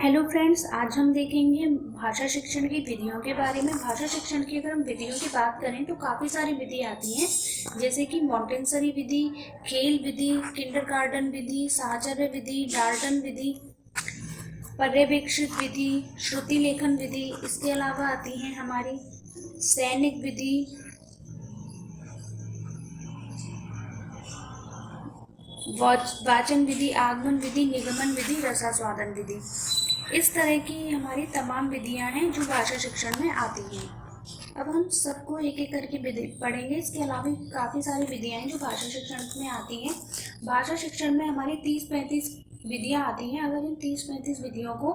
Hello friends, आज हम देखेंगे भाषा शिक्षण की विधियों के बारे में। भाषा शिक्षण की अगर हम विधियों की बात करें तो काफ़ी सारी विधि आती हैं, जैसे कि मॉन्टेसरी विधि, खेल विधि, किंडरगार्टन विधि, साहचर्य विधि, डाल्टन विधि, पर्यवेक्षित विधि, श्रुति लेखन विधि। इसके अलावा आती हैं हमारी सैनिक विधि, वाचन विधि, आगमन विधि, निगमन विधि, रसास्वादन विधि। इस तरह की हमारी तमाम विधियां हैं जो भाषा शिक्षण में आती हैं। अब हम सबको एक एक करके विधि पढ़ेंगे। इसके अलावा काफ़ी सारी विधियां हैं जो भाषा शिक्षण में आती हैं। भाषा शिक्षण में हमारी 30-35 विधियां आती हैं। अगर इन 30-35 विधियों को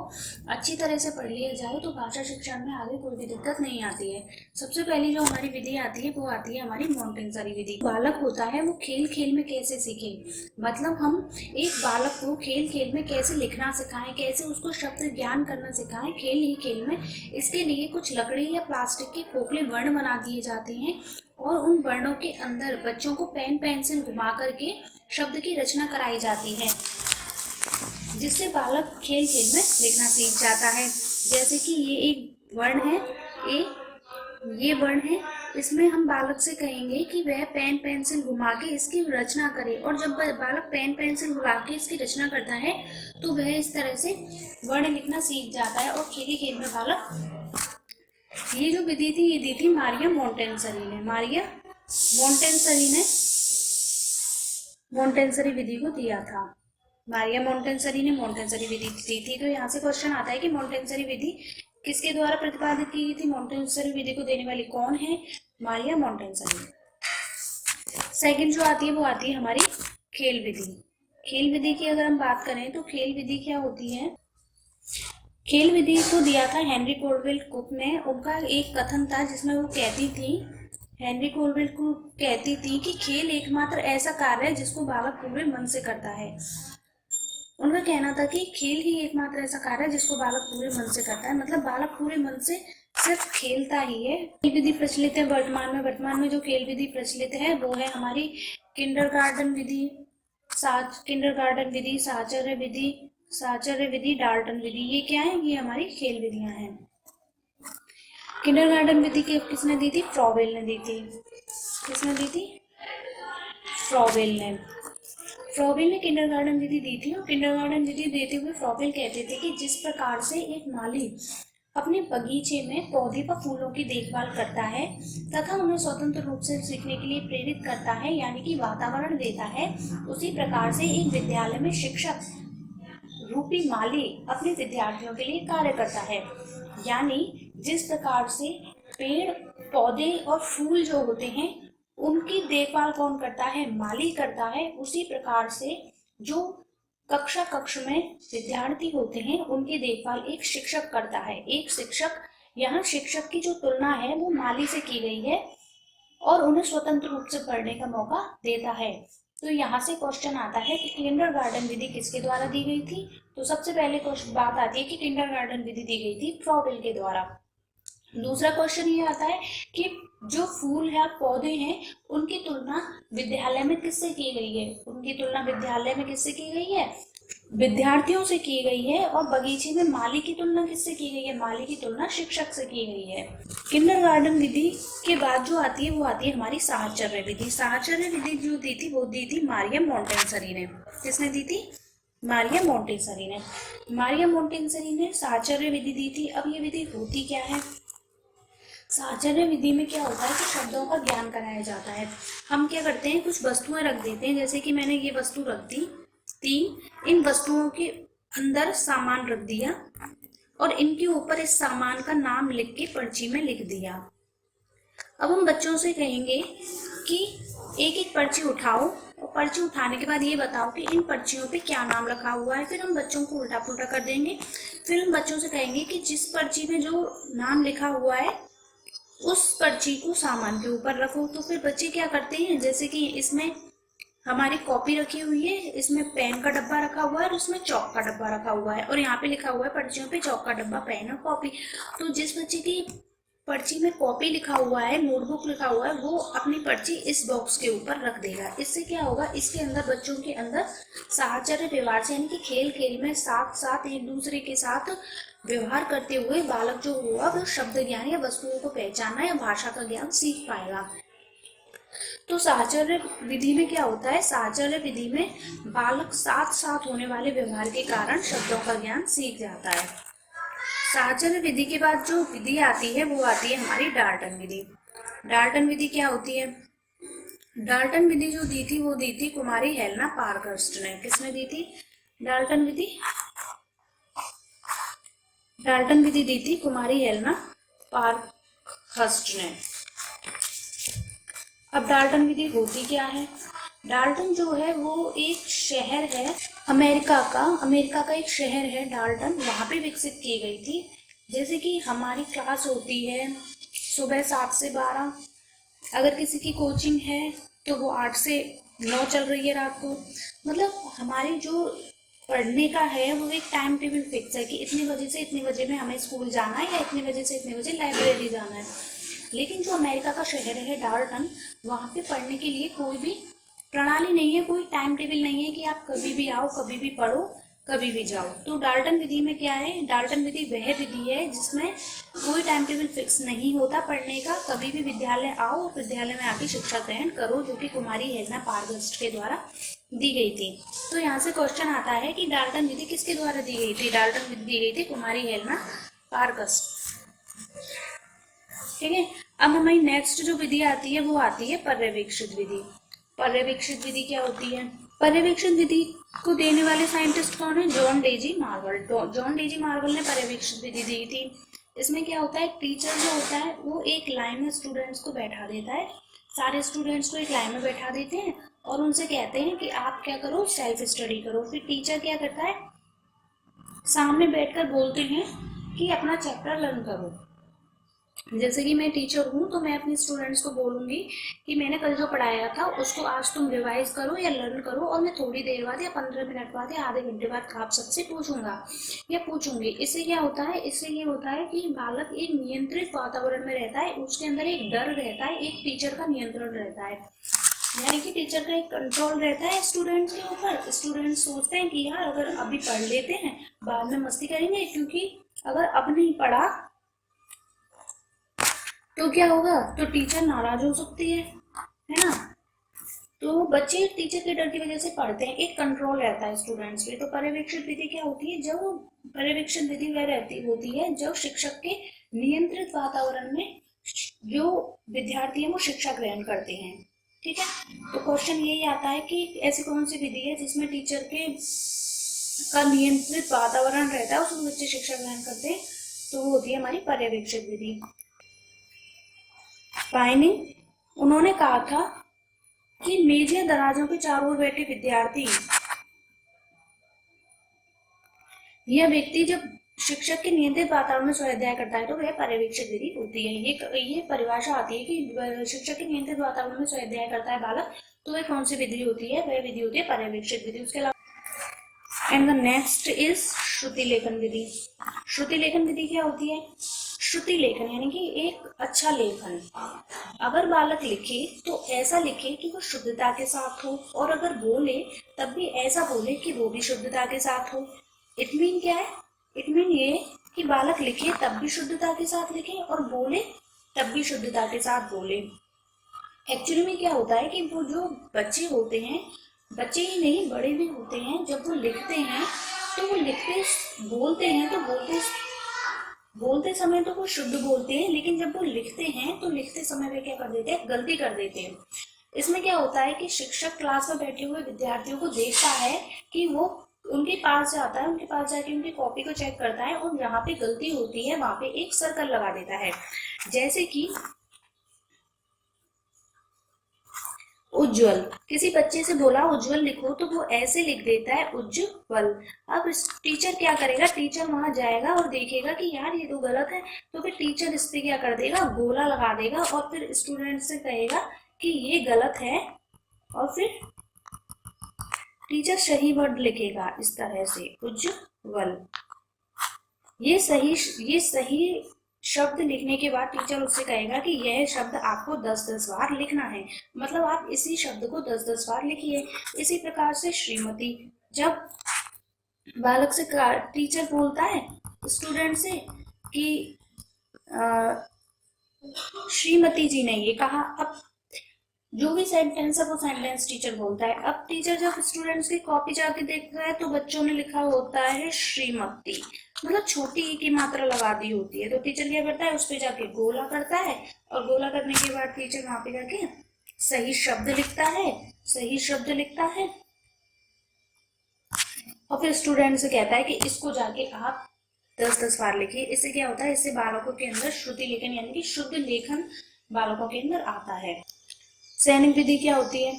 अच्छी तरह से पढ़ लिया जाए तो भाषा शिक्षण में आगे कोई भी दिक्कत नहीं आती है। सबसे पहली जो हमारी विधि आती है वो आती है हमारी मॉन्टेसरी विधि। बालक होता है वो खेल खेल में कैसे सीखे, मतलब हम एक बालक को खेल खेल में कैसे लिखना सिखाएं, कैसे उसको शब्द ज्ञान करना सिखाएं खेल ही खेल में। इसके लिए कुछ लकड़ी या प्लास्टिक के खोखले वर्ण बना दिए जाते हैं और उन वर्णों के अंदर बच्चों को पेन पेंसिल घुमा करके शब्द की रचना कराई जाती है, जिससे बालक खेल खेल में लिखना सीख जाता है। जैसे कि ये एक वर्ण है, ये वर्ण है। इसमें हम बालक से कहेंगे कि वह पेन पेंसिल घुमा के इसकी रचना करे, और जब बालक पेन पेंसिल घुमा के इसकी रचना करता है तो वह इस तरह से वर्ण लिखना सीख जाता है और खेल खेल में बालक। ये जो विधि थी ये दी थी मारिया मोंटेसरी ने। मारिया मोंटेसरी विधि को दिया था। मारिया मोंटेसरी ने मोंटेसरी विधि दी थी। तो यहाँ से क्वेश्चन आता है कि मोंटेसरी विधि किसके द्वारा प्रतिपादित की गई थी। मोंटेसरी विधि को देने वाली कौन है? Maria Montessori. सेकंड जो आती है वो आती है हमारी खेल विधि। खेल विधि की अगर हम बात करें तो खेल विधि क्या होती है? खेल विधि को दिया था हेनरी कोलवेल कुक ने। उनका एक कथन था जिसमें वो कहती थी, हेनरी कोलवेल कुक कहती थी कि खेल एकमात्र ऐसा कार्य है जिसको बालक पूरे मन से करता है। उनका कहना था कि खेल ही एकमात्र ऐसा कार्य है जिसको बालक पूरे मन से करता है, मतलब बालक पूरे मन से सिर्फ खेलता ही है। खेल विधि प्रचलित है वर्तमान में जो खेल विधि प्रचलित है वो है हमारी किंडरगार्टन विधि, साहचर्य विधि, डाल्टन विधि। ये क्या है? ये हमारी खेल विधियां हैं। किंडरगार्टन विधि किसने दी थी? फ्रॉवेल ने दी थी। किसने दी थी? फ्रॉवेल ने किंडरगार्टन विधि दी थी। और किंडरगार्टन विधि देते हुए फ्रॉवेल कहते थे कि जिस प्रकार से एक माली अपने बगीचे में पौधे व फूलों की देखभाल करता है तथा उन्हें स्वतंत्र रूप से सीखने के लिए प्रेरित करता है, यानी कि वातावरण देता है, उसी प्रकार से एक विद्यालय में शिक्षक रूपी माली अपने विद्यार्थियों के लिए कार्य करता है। यानी जिस प्रकार से पेड़ पौधे और फूल जो होते हैं उनकी देखभाल कौन करता है? माली करता है। उसी प्रकार से जो कक्ष में विद्यार्थी होते हैं उनकी देखभाल एक शिक्षक करता है। एक शिक्षक, यहाँ शिक्षक की जो तुलना है वो माली से की गई है और उन्हें स्वतंत्र रूप से पढ़ने का मौका देता है। तो यहाँ से क्वेश्चन आता है कि किंडरगार्टन विधि किसके द्वारा दी गई थी। तो सबसे पहले बात आती है कि किंडरगार्टन विधि दी गई थी फ्रॉवेल के द्वारा। दूसरा क्वेश्चन ये आता है कि जो फूल है पौधे हैं उनकी तुलना विद्यालय में किससे की गई है? उनकी तुलना विद्यालय में किससे की गई है? विद्यार्थियों से की गई है। और बगीचे में माली की तुलना किससे की गई है? माली की तुलना शिक्षक से की गई है। किंडरगार्टन विधि के बाद जो आती है वो आती है हमारी साहचर्य विधि। साहचर्य विधि जो दी थी वो दी थी मारिया मोंटेसरी ने। किसने दी थी? मारिया मोंटेसरी ने साहचर्य विधि दी थी। अब ये विधि होती क्या है? साहचर्य विधि में क्या होता है कि शब्दों का ज्ञान कराया जाता है। हम क्या करते हैं, कुछ वस्तुएं रख देते हैं, जैसे कि मैंने ये वस्तु रख दी 3। इन वस्तुओं के अंदर सामान रख दिया और इनके ऊपर इस सामान का नाम लिख के पर्ची में लिख दिया। अब हम बच्चों से कहेंगे कि एक एक पर्ची उठाओ और पर्ची उठाने के बाद ये बताओ कि इन पर्चियों पे क्या नाम लिखा हुआ है। फिर हम बच्चों को उल्टा पुल्टा कर देंगे। फिर हम बच्चों से कहेंगे कि जिस पर्ची में जो नाम लिखा हुआ है उस पर्ची को सामान के ऊपर रखो। तो फिर बच्चे क्या करते हैं, जैसे कि इसमें हमारी कॉपी रखी हुई है, इसमें पेन का डब्बा रखा हुआ है और उसमें चौक का डब्बा रखा हुआ है और यहाँ पे लिखा हुआ है पर्चियों पे चौक का डब्बा, पेन और कॉपी। तो जिस बच्चे की पर्ची में कॉपी लिखा हुआ है, नोटबुक लिखा हुआ है, वो अपनी पर्ची इस बॉक्स के ऊपर रख देगा। इससे क्या होगा, इसके अंदर बच्चों के अंदर साहचर्य व्यवहार से, यानी कि खेल खेल में साथ साथ एक दूसरे के साथ व्यवहार करते हुए बालक जो हुआ वो शब्द ज्ञान या वस्तुओं को पहचानना या भाषा का ज्ञान सीख पाएगा। तो साहचर्य विधि में क्या होता है, साहचर्य विधि में बालक साथ साथ होने वाले व्यवहार के कारण शब्दों का ज्ञान सीख जाता है। साहचर्य विधि के बाद जो विधि आती है वो आती है हमारी डाल्टन विधि। डाल्टन विधि क्या होती है, डाल्टन विधि जो दी थी वो दी थी कुमारी हेलेना पारकर्स्ट ने। किसने दी थी डाल्टन विधि, डाल्टन विधि दी थी कुमारी हेलेना पारकर्स्ट ने। अब डाल्टन विधि होती क्या है, डाल्टन जो है वो एक शहर है अमेरिका का एक शहर है डाल्टन, वहाँ पे विकसित की गई थी। जैसे कि हमारी क्लास होती है सुबह 7 से 12, अगर किसी की कोचिंग है तो वो 8 से 9 चल रही है रात को। मतलब हमारी जो पढ़ने का है वो एक टाइम टेबल फिक्स है कि इतने बजे से इतने बजे में हमें स्कूल जाना है या इतने बजे से इतने बजे लाइब्रेरी जाना है। लेकिन जो अमेरिका का शहर है डाल्टन, वहाँ पे पढ़ने के लिए कोई भी प्रणाली नहीं है, कोई टाइम टेबल नहीं है कि आप कभी भी आओ, कभी भी पढ़ो, कभी भी जाओ। तो डाल्टन विधि में क्या है, डाल्टन विधि वह विधि है जिसमें कोई टाइम टेबल फिक्स नहीं होता पढ़ने का, कभी भी विद्यालय आओ और विद्यालय में आके शिक्षा ग्रहण करो, जो कि कुमारी हेलेना पारकर्स्ट के द्वारा दी गई थी। तो यहाँ से क्वेश्चन आता है कि डाल्टन विधि किसके द्वारा दी गई थी, डाल्टन विधि दी गई थी कुमारी हेलेना पारकर्स्ट। ठीक है, अब हमारी नेक्स्ट जो विधि आती है वो आती है पर्यवेक्षित विधि। पर्यवेक्षित विधि क्या होती है, पर्यवेक्षित विधि को देने वाले साइंटिस्ट कौन है, John Daisy Marvel. John Daisy Marvel ने पर्यवेक्षित विधि दी थी। इसमें क्या होता है, टीचर जो होता है वो एक लाइन में स्टूडेंट्स को बैठा देता है, सारे स्टूडेंट्स को एक लाइन में बैठा देते हैं और उनसे कहते हैं कि आप क्या करो, सेल्फ स्टडी करो। फिर टीचर क्या करता है, सामने बैठकर बोलते हैं कि अपना चैप्टर लर्न करो। जैसे कि मैं टीचर हूँ तो मैं अपने स्टूडेंट्स को बोलूँगी कि मैंने कल जो पढ़ाया था उसको आज तुम रिवाइज करो या लर्न करो, और मैं थोड़ी देर बाद या 15 मिनट बाद या आधे घंटे बाद आप सबसे पूछूंगा या पूछूंगी। इससे क्या होता है, इससे ये होता है कि बालक एक नियंत्रित वातावरण में रहता है, उसके अंदर एक डर रहता है, एक टीचर का नियंत्रण रहता है, यानी कि टीचर का एक कंट्रोल रहता है स्टूडेंट्स के ऊपर। स्टूडेंट्स सोचते हैं कि यार अगर अभी पढ़ लेते हैं बाद में मस्ती करेंगे, क्योंकि अगर अब नहीं पढ़ा तो क्या होगा, तो टीचर नाराज हो सकती है ना। तो बच्चे टीचर के डर की वजह से पढ़ते हैं, एक कंट्रोल रहता है स्टूडेंट्स पे। तो पर्यवेक्षित विधि क्या होती है, जब पर्यवेक्षित विधि वह होती है जब शिक्षक के नियंत्रित वातावरण में जो विद्यार्थी है वो शिक्षा ग्रहण करते हैं। ठीक है, तो क्वेश्चन यही आता है कि ऐसी कौन सी विधि है जिसमें टीचर के का नियंत्रित वातावरण रहता है, उसमें बच्चे शिक्षा ग्रहण करते हैं, तो वो होती है हमारी पर्यवेक्षित विधि। पाइनिंग उन्होंने कहा था कि मेज या दराजों के चारों ओर बैठे विद्यार्थी, यह व्यक्ति जब शिक्षक के नियंत्रित वातावरण में स्वाध्याय करता है तो वह पर्यवेक्षित विधि होती है। ये परिभाषा आती है कि शिक्षक के नियंत्रित वातावरण में स्वाध्याय करता है बालक, तो वह कौन सी विधि होती है, वह विधि होती है पर्यवेक्षित विधि। उसके अलावा एंड द नेक्स्ट इज श्रुति लेखन विधि। श्रुति लेखन विधि क्या होती है, श्रुति लेखन यानी कि एक अच्छा लेखन। अगर बालक लिखे तो ऐसा लिखे कि वो शुद्धता के साथ हो, और अगर बोले तब भी ऐसा बोले कि वो भी शुद्धता के साथ हो। इट मीन क्या है, इट मीन ये कि बालक लिखे तब भी शुद्धता के साथ लिखे और बोले तब भी शुद्धता के साथ बोले। एक्चुअली में क्या होता है कि वो जो बच्चे होते हैं, बच्चे ही नहीं बड़े भी होते हैं, जब वो लिखते हैं तो वो लिखते बोलते हैं तो बोलते समय तो वो शुद्ध बोलते हैं, लेकिन जब वो लिखते हैं तो लिखते समय वे क्या कर देते हैं, गलती कर देते हैं। इसमें क्या होता है कि शिक्षक क्लास में बैठे हुए विद्यार्थियों को देखता है कि वो उनके पास जाता है, उनके पास जाके उनकी कॉपी को चेक करता है और जहाँ पे गलती होती है वहां पे एक सर्कल लगा देता है। जैसे कि उज्जवल, किसी बच्चे से बोला उज्जवल लिखो तो वो ऐसे लिख देता है उज्जवल। अब टीचर क्या करेगा, टीचर वहां जाएगा और देखेगा कि यार ये तो गलत है, तो फिर टीचर इस पे क्या कर देगा, गोला लगा देगा और फिर स्टूडेंट से कहेगा कि ये गलत है, और फिर टीचर सही वर्ड लिखेगा इस तरह से उज्जवल। ये सही शब्द लिखने के बाद टीचर उससे कहेगा कि यह शब्द आपको 10-10 बार लिखना है, मतलब आप इसी शब्द को 10-10 बार लिखिए। इसी प्रकार से श्रीमती, जब बालक से टीचर बोलता है स्टूडेंट से कि श्रीमती जी ने ये कहा, अब जो भी सेंटेंस है वो सेंटेंस टीचर बोलता है। अब टीचर जब स्टूडेंट्स की कॉपी जाके देखता है तो बच्चों ने लिखा होता है श्रीमती, मतलब छोटी ई की मात्रा लगा दी होती है। तो टीचर क्या करता है, उस पे जाके गोला करता है, और गोला करने के बाद टीचर वहां पे जाके सही शब्द लिखता है, सही शब्द लिखता है, और फिर स्टूडेंट से कहता है कि इसको जाके आप 10-10 बार लिखिए। इससे क्या होता है, इससे बालकों के अंदर श्रुति लेखन यानी कि शुद्ध लेखन बालकों के अंदर आता है। सैनिक विधि क्या होती है?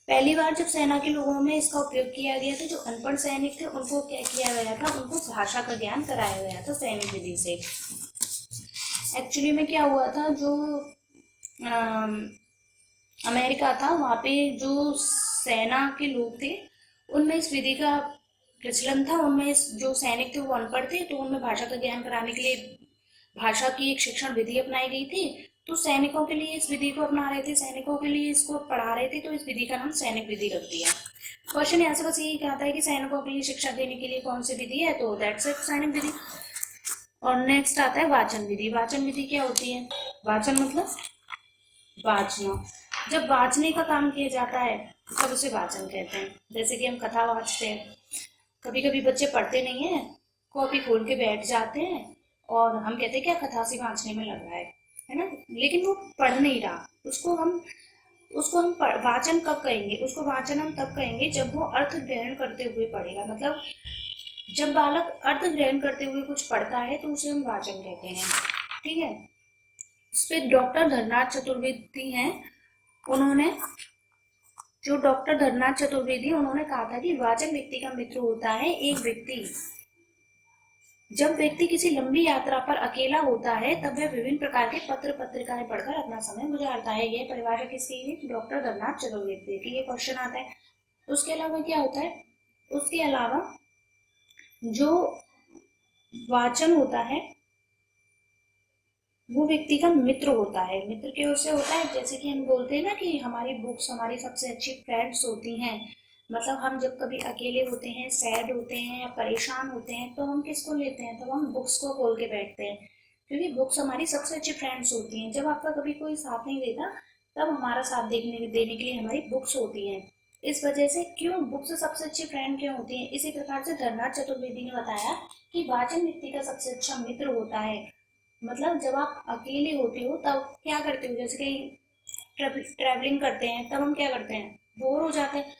पहली बार जब सेना के लोगों में इसका उपयोग किया गया था, जो अनपढ़ सैनिक थे उनको क्या किया गया था, उनको भाषा का ज्ञान कराया गया था सैनिक विधि से। एक्चुअली में क्या हुआ था, जो अमेरिका था वहाँ पे जो सेना के लोग थे उनमें इस विधि का प्रचलन था। उनमें जो सैनिक थे वो अनपढ़ थे, तो उनमें भाषा का ज्ञान कराने के लिए भाषा की एक शिक्षण विधि अपनाई गई थी। तो सैनिकों के लिए इस विधि को अपना रहे थे, सैनिकों के लिए इसको पढ़ा रहे थे, तो इस विधि का नाम सैनिक विधि रख दिया। क्वेश्चन यहाँ से बस यही कहता है कि सैनिकों के लिए शिक्षा देने के लिए कौन सी विधि है, तो दैट्स इट, सैनिक विधि। और नेक्स्ट आता है वाचन विधि। वाचन विधि क्या होती है? वाचन मतलब वाचना। जब वाचने का काम किया जाता है तब उसे वाचन कहते हैं। जैसे कि हम कथा वाचते हैं, कभी कभी बच्चे पढ़ते नहीं है, कॉपी खोल के बैठ जाते हैं और हम कहते हैं क्या कथा से वाचने में लग रहा है ना, लेकिन वो पढ़ नहीं रहा। उसको हम वाचन कब कहेंगे? उसको वाचन हम तब कहेंगे जब वो अर्थ ग्रहण करते हुए पढ़ेगा। मतलब जब बालक अर्थ ग्रहण करते हुए कुछ पढ़ता है तो उसे हम वाचन कहते हैं। ठीक है। इस पे डॉक्टर धर्मनाथ चतुर्वेदी हैं, उन्होंने उन्होंने कहा था कि वाचन व्यक्ति का मित्र होता है। जब व्यक्ति किसी लंबी यात्रा पर अकेला होता है तब वह विभिन्न प्रकार के पत्र पत्रिकाएं पढ़कर अपना समय गुजारता है। यह परिभाषा किसकी है? डॉक्टर धर्मनाथ चतुर्वेदी की। ये क्वेश्चन आता है। उसके अलावा क्या होता है? उसके अलावा जो वाचन होता है वो व्यक्ति का मित्र होता है। मित्र की ओर से होता है, जैसे कि हम बोलते हैं ना कि हमारी बुक्स हमारी सबसे अच्छी फ्रेंड्स होती हैं। मतलब हम जब कभी अकेले होते हैं, सैड होते हैं या परेशान होते हैं तो हम किसको लेते हैं? तो हम बुक्स को खोल के बैठते हैं, क्योंकि बुक्स हमारी सबसे अच्छी फ्रेंड्स होती हैं। जब आपका कभी कोई साथ नहीं देता तब हमारा साथ देने के लिए हमारी बुक्स होती हैं। इस वजह से क्यों बुक्स सबसे अच्छी फ्रेंड क्यों होती हैं? इसी प्रकार से धर्मनाथ चतुर्वेदी ने बताया कि वाचन व्यक्ति का सबसे अच्छा मित्र होता है। मतलब जब आप अकेले होते हो तब क्या करते हो? जैसे कहीं ट्रैवलिंग करते हैं तब हम क्या करते हैं? बोर हो जाते हैं,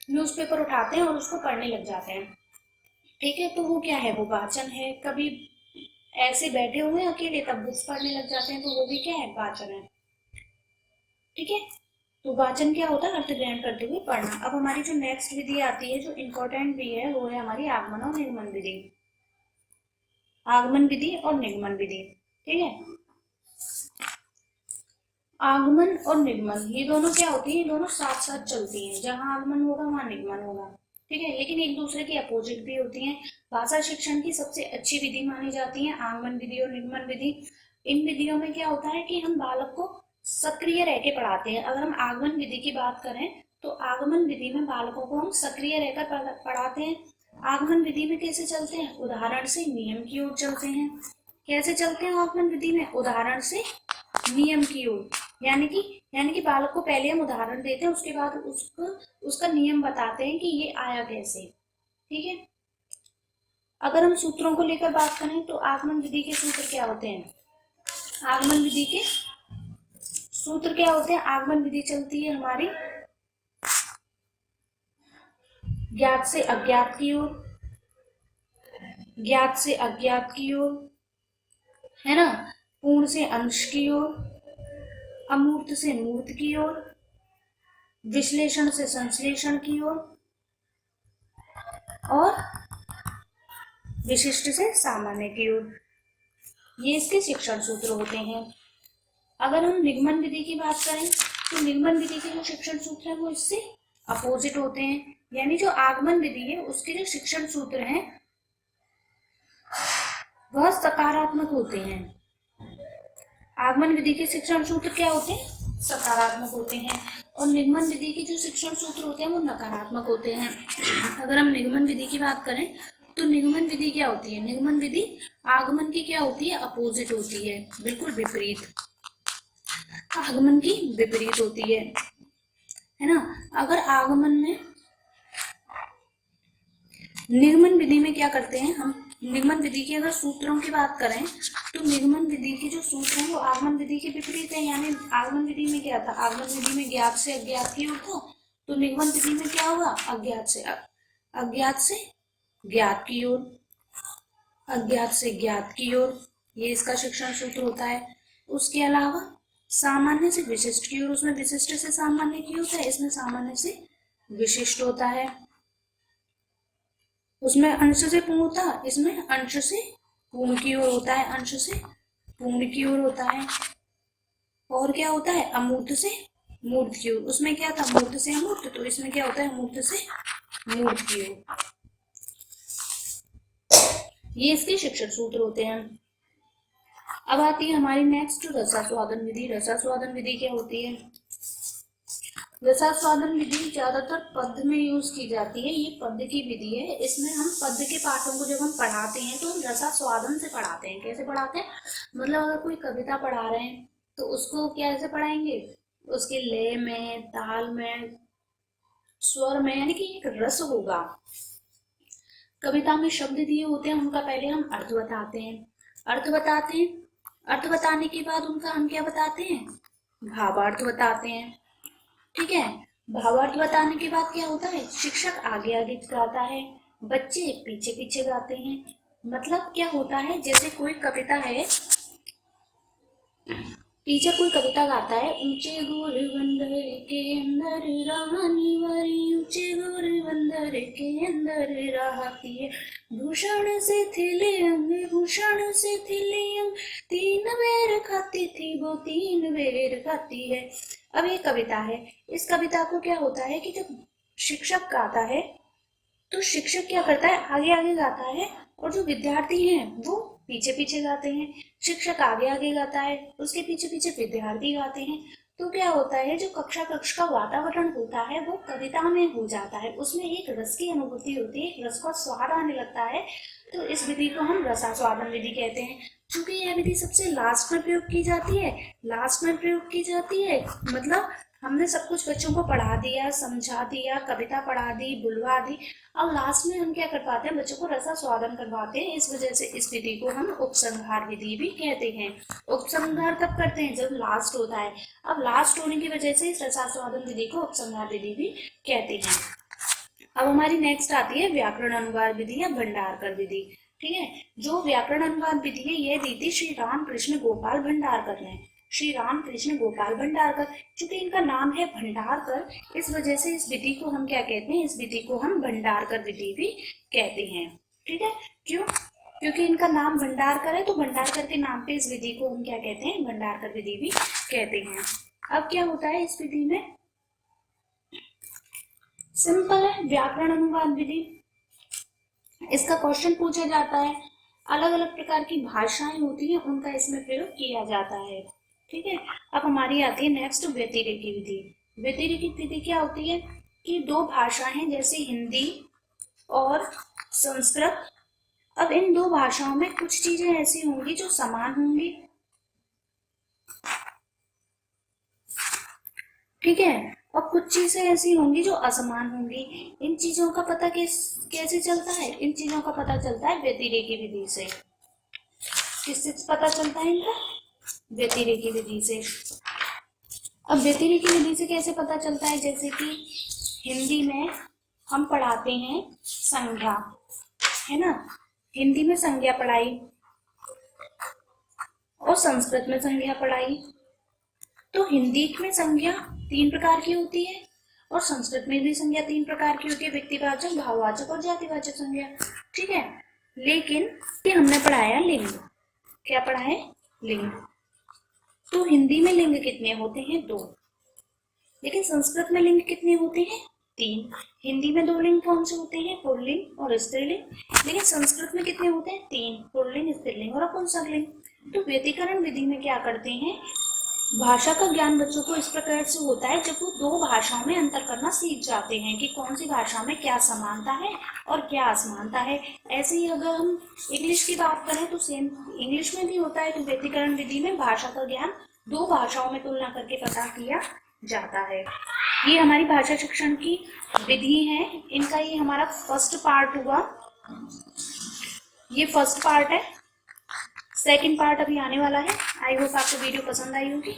न्यूज़पेपर उठाते हैं और उसको पढ़ने लग जाते हैं। ठीक है, तो वो क्या है? वो वाचन है। कभी ऐसे बैठे हुए हैं अकेले तब बुक्स पढ़ने लग जाते हैं, तो वो भी क्या है? वाचन है। ठीक है, तो वाचन क्या होता है? अर्थ ग्रहण करते हुए पढ़ना। अब हमारी जो नेक्स्ट विधि आती है, जो इम्पोर्टेंट भी है, वो है हमारी आगमन और निगमन विधि। आगमन विधि और निगमन विधि। ठीक है, आगमन और निगमन ये दोनों क्या होती है? ये दोनों साथ साथ चलती हैं। जहां आगमन होगा वहां निगमन होगा। ठीक है, लेकिन एक दूसरे की अपोजिट भी होती हैं। भाषा शिक्षण की सबसे अच्छी विधि मानी जाती है आगमन विधि और निगमन विधि। इन विधियों में क्या होता है कि हम बालक को सक्रिय रह के पढ़ाते हैं। अगर हम आगमन विधि की बात करें तो आगमन विधि में बालकों को हम सक्रिय रहकर पढ़ाते हैं। आगमन विधि में कैसे चलते हैं? उदाहरण से नियम की ओर चलते हैं। कैसे चलते हैं आगमन विधि में? उदाहरण से नियम की ओर। यानी कि बालक को पहले हम उदाहरण देते हैं, उसके बाद उसका नियम बताते हैं कि ये आया कैसे। ठीक है, अगर हम सूत्रों को लेकर बात करें तो आगमन विधि के सूत्र क्या होते हैं? आगमन विधि के सूत्र क्या होते हैं? आगमन विधि चलती है हमारी ज्ञात से अज्ञात की ओर, ज्ञात से अज्ञात की ओर, है ना, पूर्ण से अंश की ओर, अमूर्त से मूर्त की ओर, विश्लेषण से संश्लेषण की ओर, और विशिष्ट से सामान्य की ओर। ये इसके शिक्षण सूत्र होते हैं। अगर हम निगमन विधि की बात करें तो निगमन विधि के जो शिक्षण सूत्र हैं वो इससे अपोजिट होते हैं। यानी जो आगमन विधि है उसके जो शिक्षण सूत्र हैं वह सकारात्मक होते हैं। आगमन विधि के शिक्षण सूत्र क्या होते हैं? सकारात्मक होते हैं। और निगमन विधि के जो शिक्षण सूत्र होते हैं वो नकारात्मक होते हैं। अगर हम निगमन विधि की बात करें तो निगमन विधि क्या होती है? निगमन विधि आगमन की क्या होती है? अपोजिट होती है, बिल्कुल विपरीत। आगमन की विपरीत होती है ना। अगर आगमन में निगमन विधि में क्या करते हैं हम? निगमन विधि की अगर सूत्रों की बात करें तो निगमन विधि के जो सूत्र हैं वो आगमन विधि के विपरीत है। यानी आगमन विधि में क्या था? आगमन विधि में ज्ञात से अज्ञात की ओर था, तो निगमन विधि में क्या होगा? अज्ञात से ज्ञात की ओर, अज्ञात से ज्ञात की ओर, ये इसका शिक्षण सूत्र होता है। उसके अलावा सामान्य से विशिष्ट की ओर, उसमें विशिष्ट से सामान्य की होता है, इसमें सामान्य से विशिष्ट होता है। उसमें अंश से पूर्ण होता, इसमें अंश से पूर्ण की ओर होता है, अंश से पूर्ण की ओर होता है। और क्या होता है? अमूर्त से मूर्त की ओर। उसमें क्या था? मूर्त से अमूर्त, तो इसमें क्या होता है? अमूर्त से मूर्त की ओर। ये इसके शिक्षण सूत्र होते हैं। अब आती है हमारी नेक्स्ट रसास्वादन विधि। रसास्वादन विधि क्या होती है? रसास्वादन विधि ज्यादातर पद्य में यूज की जाती है। ये पद्य की विधि है। इसमें हम पद्य के पाठों को जब हम पढ़ाते हैं तो हम रसास्वादन से पढ़ाते हैं। कैसे पढ़ाते हैं? मतलब अगर कोई कविता पढ़ा रहे हैं तो उसको कैसे पढ़ाएंगे? उसके लय में, ताल में, स्वर में, यानी कि एक रस होगा। कविता में शब्द दिए होते हैं, उनका पहले हम अर्थ बताते हैं। अर्थ बताने के बाद उनका हम क्या बताते हैं? भावार्थ बताते हैं। ठीक है। भावार्थ बताने के बाद क्या होता है? शिक्षक आगे आगे गाता है, बच्चे पीछे पीछे गाते हैं। मतलब क्या होता है? जैसे कोई कविता है, टीचर कोई कविता गाता है, ऊंचे गोर बंदर के अंदर रानी वाली, ऊंचे गोर बंदर के अंदर रहती है, भूषण से थिले अंग, भूषण से थिले अंग, 3 बेर खाती थी वो 3 बेर खाती है। अब ये कविता है। इस कविता को क्या होता है कि जब शिक्षक गाता है तो शिक्षक क्या करता है? आगे आगे गाता है और जो विद्यार्थी हैं वो पीछे पीछे गाते हैं। शिक्षक आगे आगे गाता है, उसके पीछे पीछे विद्यार्थी गाते हैं। तो क्या होता है? जो कक्ष का वातावरण होता है वो कविता में हो जाता है, उसमें एक रस की अनुभूति होती है, एक रस का स्वाद आने लगता है। तो इस विधि को हम रसास्वादन विधि कहते हैं। क्योंकि यह विधि सबसे लास्ट में प्रयोग की जाती है, मतलब हमने सब कुछ बच्चों को पढ़ा दिया, समझा दिया, कविता पढ़ा दी, बुलवा दी, अब लास्ट में हम क्या कर पाते हैं? बच्चों को रसास्वादन करवाते हैं। इस वजह से इस विधि को हम उपसंहार विधि भी कहते हैं। उपसंहार कब करते हैं? जब लास्ट होता है। अब लास्ट होने की वजह से इस रसास्वादन विधि को उपसंहार विधि भी कहते हैं। अब हमारी नेक्स्ट आती है व्याकरण अनुवाद विधि या भंडारकर विधि। ठीक है। जो व्याकरण अनुवाद विधि है यह दी थी श्री रामकृष्ण गोपाल भंडारकर ने। श्री रामकृष्ण गोपाल भंडारकर, चूंकि इनका नाम है भंडारकर, इस वजह से इस विधि को हम क्या कहते हैं? इस विधि को हम भंडारकर विधि भी कहते हैं। ठीक है। क्यों? क्योंकि इनका नाम भंडारकर है, तो भंडारकर के नाम पे इस विधि को हम क्या कहते हैं? भंडारकर विधि भी कहते हैं। अब क्या होता है इस विधि में? सिंपल है, व्याकरण अनुवाद विधि। इसका क्वेश्चन पूछा जाता है, अलग अलग प्रकार की भाषाएं होती हैं, उनका इसमें प्रयोग किया जाता है। ठीक है। अब हमारी आती है नेक्स्ट व्यतिरेकी विधि। व्यतिरेकी विधि क्या होती है कि 2 भाषाएं हैं, जैसे हिंदी और संस्कृत। अब इन 2 भाषाओं में कुछ चीजें ऐसी होंगी जो समान होंगी। ठीक है। और कुछ चीजें ऐसी होंगी जो असमान होंगी। इन चीजों का पता कैसे चलता है? इन चीजों का पता चलता है व्यतिरेकी विधि से। किससे पता चलता है इनका? व्यतिरेकी विधि से। अब व्यतिरेकी विधि से कैसे पता चलता है? जैसे कि हिंदी में हम पढ़ाते हैं संज्ञा, है ना, हिंदी में संज्ञा पढ़ाई और संस्कृत में संज्ञा पढ़ाई। तो हिंदी में संज्ञा 3 प्रकार की होती है और संस्कृत में भी संज्ञा 3 प्रकार की होती है, व्यक्तिवाचक, भाववाचक और जातिवाचक संज्ञा। ठीक है। लेकिन ये हमने पढ़ाया लिंग। क्या पढ़ा है? लिंग। तो हिंदी में लिंग कितने होते हैं? 2। लेकिन संस्कृत में लिंग कितने होते हैं? 3। हिंदी में 2 लिंग कौन से होते हैं? पुल्लिंग और स्त्रीलिंग। लेकिन संस्कृत में कितने होते हैं? 3, पुल्लिंग, स्त्रीलिंग और नपुंसकलिंग। तो व्यतिकरण विधि में क्या करते हैं, भाषा का ज्ञान बच्चों को इस प्रकार से होता है जब वो दो भाषाओं में अंतर करना सीख जाते हैं कि कौन सी भाषा में क्या समानता है और क्या असमानता है। ऐसे ही अगर हम इंग्लिश की बात करें तो सेम इंग्लिश में भी होता है। तो व्यतिकरण विधि में भाषा का ज्ञान दो भाषाओं में तुलना करके पता किया जाता है। ये हमारी भाषा शिक्षण की विधि है। इनका ये हमारा फर्स्ट पार्ट हुआ, ये फर्स्ट पार्ट है। सेकंड पार्ट अभी आने वाला है। आई होप आपको वीडियो पसंद आई होगी।